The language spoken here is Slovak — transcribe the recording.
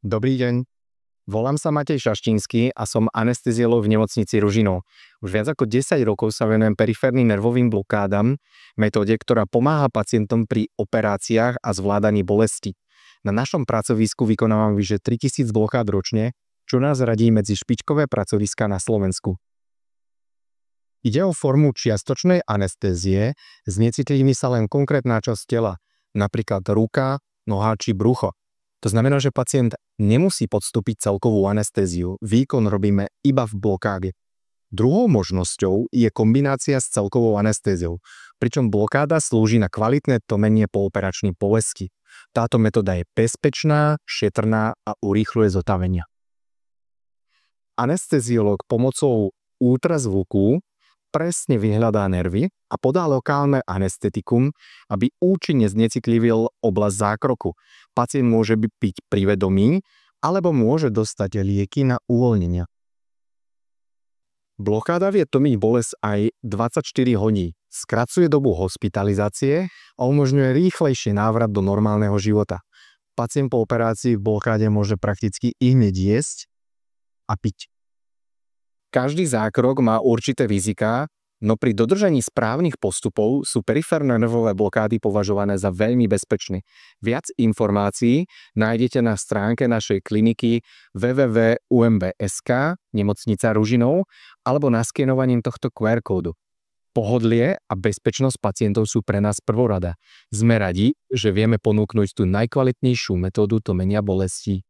Dobrý deň. Volám sa Matej Šaštínsky a som anesteziológ v nemocnici Ružinov. Už viac ako 10 rokov sa venujem periférnym nervovým blokádam, metóde, ktorá pomáha pacientom pri operáciách a zvládaní bolesti. Na našom pracovisku vykonávam vyše 3000 blokád ročne, čo nás radí medzi špičkové pracoviská na Slovensku. Ide o formu čiastočnej anestézie, znecitlivní sa len konkrétna časť tela, napríklad ruka, noha či brucho. To znamená, že pacient nemusí podstúpiť celkovú anestéziu. Výkon robíme iba v blokáde. Druhou možnosťou je kombinácia s celkovou anestéziou, pričom blokáda slúži na kvalitné tlmenie pooperačnej bolesti. Táto metóda je bezpečná, šetrná a urýchľuje zotavenia. Anesteziológ pomocou ultrazvuku presne vyhľadá nervy a podá lokálne anestetikum, aby účinne znecitlivil oblasť zákroku. Pacient môže byť pri vedomí, alebo môže dostať lieky na uvoľnenie. Blokáda vie tlmiť bolesť aj 24 hodín, skracuje dobu hospitalizácie a umožňuje rýchlejší návrat do normálneho života. Pacient po operácii v blokáde môže prakticky ihneď jesť a piť. Každý zákrok má určité riziká, no pri dodržaní správnych postupov sú periférne nervové blokády považované za veľmi bezpečné. Viac informácií nájdete na stránke našej kliniky www.umb.sk, nemocnica Ružinov, alebo naskenovaním tohto QR kódu. Pohodlie a bezpečnosť pacientov sú pre nás prvorada. Sme radi, že vieme ponúknuť tú najkvalitnejšiu metódu tlmenia bolesti.